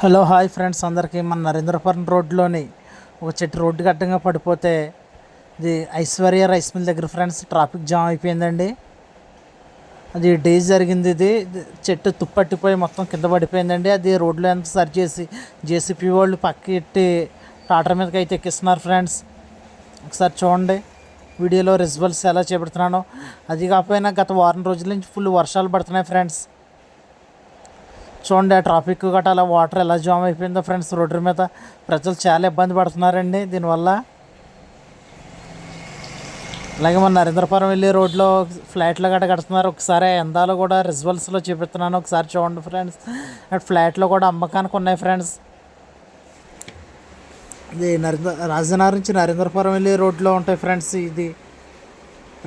Hello hi friends అందరికీ మన నరేంద్రపురం రోడ్లోని ఒక చెట్టు రోడ్డు గడ్డంగా పడిపోతే ఇది ఐశ్వర్య రైస్ మిల్ దగ్గర ఫ్రెండ్స్ ట్రాఫిక్ జామ్ అయిపోయిందండి. అది డేస్ జరిగింది. ఇది చెట్టు తుప్పట్టిపోయి మొత్తం కింద పడిపోయిందండి. అది రోడ్లో ఎంత సరి చేసి జేసీపీ వాళ్ళు పక్కెట్టి టాటర్ మీదకి అయితే ఎక్కిస్తున్నారు ఫ్రెండ్స్. ఒకసారి చూడండి వీడియోలో రిజల్ట్స్ ఎలా చేపడుతున్నానో. అది కాకపోయినా గత వారం రోజుల నుంచి ఫుల్ వర్షాలు పడుతున్నాయి ఫ్రెండ్స్. చూడండి ఆ ట్రాఫిక్ గట్రా అలా వాటర్ ఎలా జామ్ అయిపోయిందో ఫ్రెండ్స్. రోడ్డు మీద ప్రజలు చాలా ఇబ్బంది పడుతున్నారండి దీనివల్ల. అలాగే మన నరేంద్రపురం వెళ్ళే రోడ్లో ఫ్లాట్లు గట్రా కడుతున్నారు. ఒకసారి ఎందాలో కూడా రిజల్ట్స్లో చూపిస్తున్నాను, ఒకసారి చూడండి ఫ్రెండ్స్. అటు ఫ్లాట్లు కూడా అమ్మకానికి ఉన్నాయి ఫ్రెండ్స్. ఇది రాజనగర్ నుంచి నరేంద్రపురం వెళ్ళే రోడ్లో ఉంటాయి ఫ్రెండ్స్. ఇది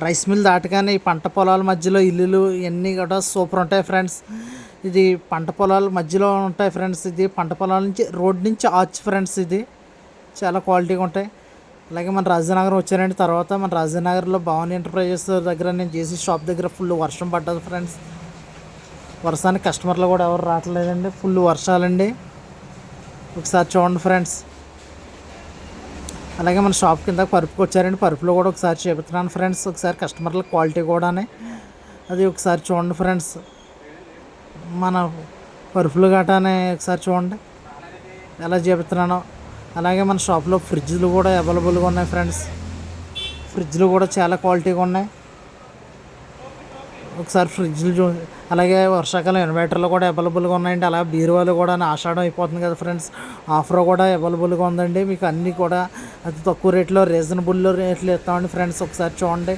రైస్ మిల్ దాటగానే ఈ పంట పొలాల మధ్యలో ఇల్లులు ఇవన్నీ కూడా సూపర్ ఉంటాయి ఫ్రెండ్స్. ఇది పంట పొలాల మధ్యలో ఉంటాయి ఫ్రెండ్స్. ఇది పంట పొలాల నుంచి రోడ్ నుంచి ఆర్చ్ ఫ్రెండ్స్. ఇది చాలా క్వాలిటీగా ఉంటాయి. అలాగే మన రాజనగరం వచ్చారండి. తర్వాత మన రాజనగర్లో భవానీ ఎంటర్ప్రైజెస్ దగ్గర నేను చేసి షాప్ దగ్గర ఫుల్ వర్షం పడ్డది ఫ్రెండ్స్. వర్షానికి కస్టమర్లు కూడా ఎవరు రావట్లేదండి, ఫుల్ వర్షాలండి. ఒకసారి చూడండి ఫ్రెండ్స్. అలాగే మన షాప్ కింద పరుపుకి వచ్చారండి. పరుపులో కూడా ఒకసారి చెబుతున్నాను ఫ్రెండ్స్. ఒకసారి కస్టమర్ల క్వాలిటీ కూడానే అది ఒకసారి చూడండి ఫ్రెండ్స్. మన పరుపులు గటానే ఒకసారి చూడండి ఎలా చెబుతున్నానో. అలాగే మన షాప్లో ఫ్రిడ్జ్లు కూడా అవైలబుల్గా ఉన్నాయి ఫ్రెండ్స్. ఫ్రిడ్జ్లు కూడా చాలా క్వాలిటీగా ఉన్నాయి. ఒకసారి ఫ్రిడ్జ్లు అలాగే వర్షాకాలం ఇన్వర్టర్లు కూడా అవైలబుల్గా ఉన్నాయండి. అలా బీరువాలు కూడా ఆషాఢం అయిపోతుంది కదా ఫ్రెండ్స్, ఆఫర్ కూడా అవైలబుల్గా ఉందండి. మీకు అన్నీ కూడా అతి తక్కువ రేట్లో రీజనబుల్ రేట్లు ఇస్తామండి ఫ్రెండ్స్. ఒకసారి చూడండి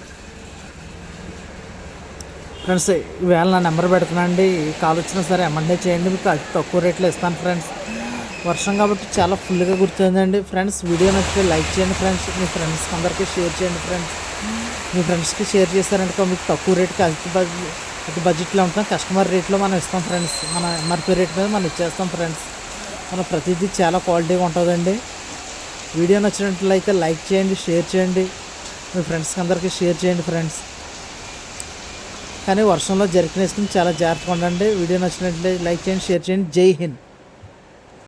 ఫ్రెండ్స్. ఈవేళ నా నెంబర్ పెడుతున్నానండి, కాల్ వచ్చినా సరే ఎమ్మండే చేయండి, మీకు అతి తక్కువ రేట్లో ఇస్తాను ఫ్రెండ్స్. వర్షం కాబట్టి చాలా ఫుల్గా గుర్తుందండి ఫ్రెండ్స్. వీడియో నచ్చితే లైక్ చేయండి ఫ్రెండ్స్. మీ ఫ్రెండ్స్కి అందరికీ షేర్ చేయండి ఫ్రెండ్స్. మీ ఫ్రెండ్స్కి షేర్ చేస్తారంటే మీకు తక్కువ రేటుకి అతి బడ్జెట్లో ఉంటాం. కస్టమర్ రేట్లో మనం ఇస్తాం ఫ్రెండ్స్. మన ఎంఆర్పీ రేట్ మీద మనం ఇచ్చేస్తాం ఫ్రెండ్స్. మన ప్రతిదీ చాలా క్వాలిటీగా ఉంటుందండి. వీడియో నచ్చినట్లయితే లైక్ చేయండి, షేర్ చేయండి, మీ ఫ్రెండ్స్కి అందరికీ షేర్ చేయండి ఫ్రెండ్స్. కానీ వర్షంలో జర్కిన్ వేసుకుని చాలా జాగ్రత్తగా ఉండండి. వీడియో నచ్చినట్లయితే లైక్ చేయండి, షేర్ చేయండి. జై హింద్.